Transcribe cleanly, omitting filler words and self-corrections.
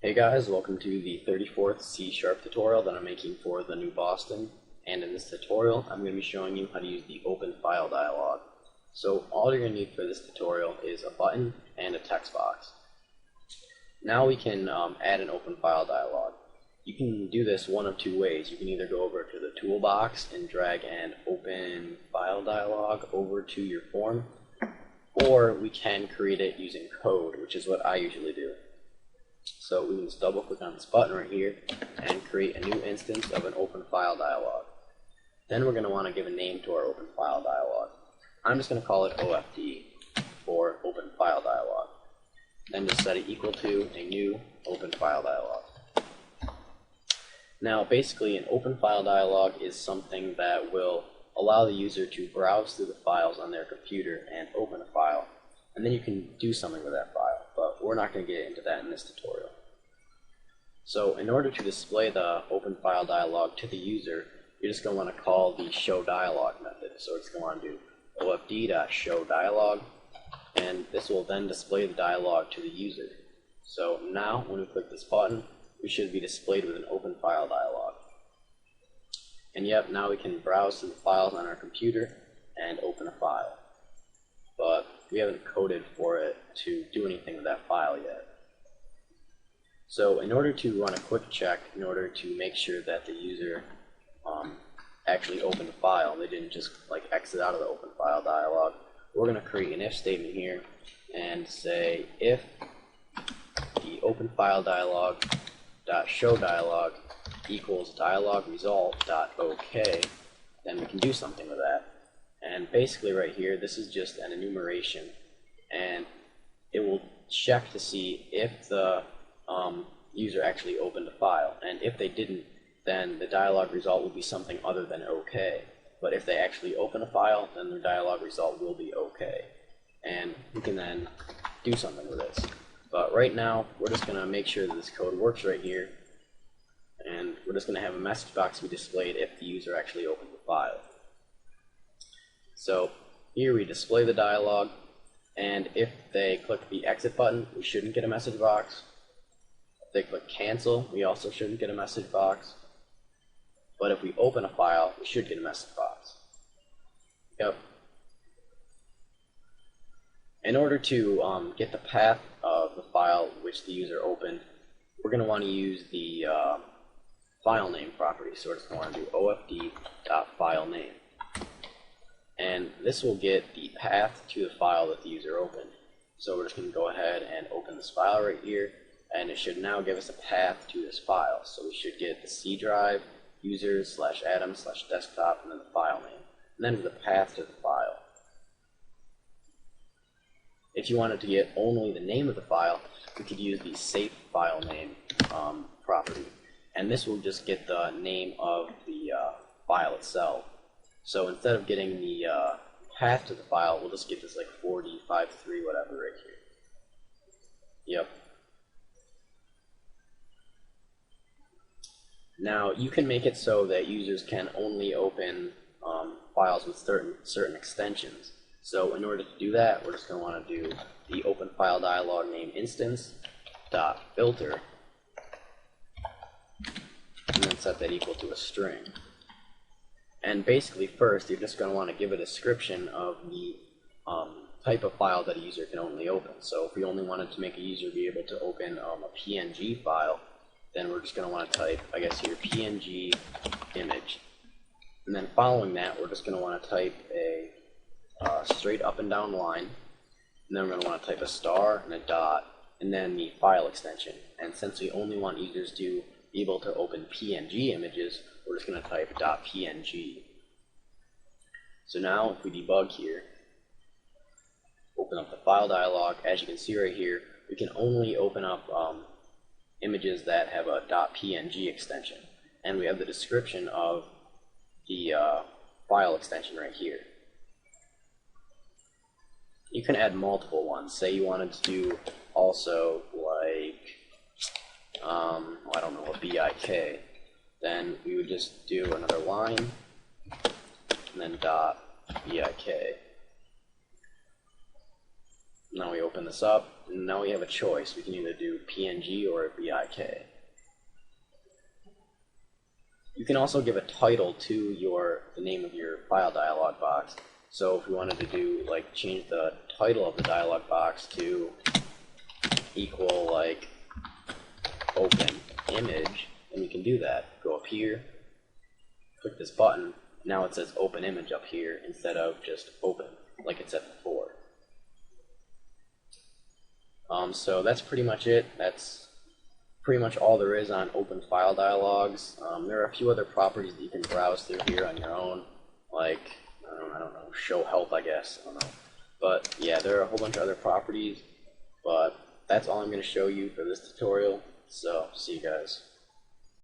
Hey guys, welcome to the 34th C# tutorial that I'm making for the new Boston. And in this tutorial, I'm going to be showing you how to use the open file dialog. So all you're going to need for this tutorial is a button and a text box. Now we can add an open file dialog. You can do this one of two ways. You can either go over to the toolbox and drag an open file dialog over to your form, or we can create it using code, which is what I usually do. So we can just double click on this button right here and create a new instance of an open file dialog. Then we're going to want to give a name to our open file dialog. I'm just going to call it OFD for open file dialog. Then just set it equal to a new open file dialog. Now basically an open file dialog is something that will allow the user to browse through the files on their computer and open a file. And then you can do something with that file, but we're not going to get into that in this tutorial. So in order to display the open file dialog to the user, you're just going to want to call the showDialog method. So it's going to want to do ofd.showDialog, and this will then display the dialog to the user. So now when we click this button, we should be displayed with an open file dialog. And yep, now we can browse through the files on our computer and open a file. But we haven't coded for it to do anything with that file yet. So in order to run a quick check, in order to make sure that the user actually opened the file, they didn't just like exit out of the open file dialog, we're going to create an if statement here and say if the open file dialog dot show dialog equals dialog result dot OK, then we can do something with that. And basically right here, this is just an enumeration, and it will check to see if the user actually opened a file. And if they didn't, then the dialog result will be something other than OK. But if they actually open a file, then the dialog result will be OK. And we can then do something with this. But right now, we're just going to make sure that this code works right here. And we're just going to have a message box be displayed if the user actually opened the file. So here we display the dialog, and if they click the exit button, we shouldn't get a message box. If they click cancel, we also shouldn't get a message box. But if we open a file, we should get a message box. Yep. In order to get the path of the file which the user opened, we're going to want to use the file name property. So we're just going to want to do ofd.filename. And this will get the path to the file that the user opened. So we're just going to go ahead and open this file right here, and it should now give us a path to this file. So we should get the C drive, users/atom/desktop, and then the file name, and then the path to the file. If you wanted to get only the name of the file, we could use the safe file name property, and this will just get the name of the file itself. So instead of getting the path to the file, we'll just get this like 4053 whatever right here. Yep. Now you can make it so that users can only open files with certain extensions. So in order to do that, we're just going to want to do the open file dialog name instance dot filter, and then set that equal to a string. And basically first, you're just going to want to give a description of the type of file that a user can only open. So if we only wanted to make a user be able to open a PNG file, then we're just going to want to type, I guess here, PNG image. And then following that, we're just going to want to type a straight up and down line. And then we're going to want to type a star and a dot, and then the file extension. And since we only want users to be able to open PNG images, we're just going to type .png. So now if we debug here, open up the file dialog, as you can see right here, we can only open up images that have a .png extension. And we have the description of the file extension right here. You can add multiple ones. Say you wanted to do also like, I don't know, a BIK. Then we would just do another line, and then .BIK. Now we open this up, and now we have a choice. We can either do PNG or BIK. You can also give a title to the name of your file dialog box. So if we wanted to do, like, change the title of the dialog box to equal, like, open image, then we can do that. Go up here, click this button, now it says open image up here instead of just open, like it said before. So that's pretty much it. That's pretty much all there is on open file dialogs. There are a few other properties that you can browse through here on your own, like, I don't know, show help, I guess. I don't know. But yeah, there are a whole bunch of other properties, but that's all I'm going to show you for this tutorial. So, see you guys.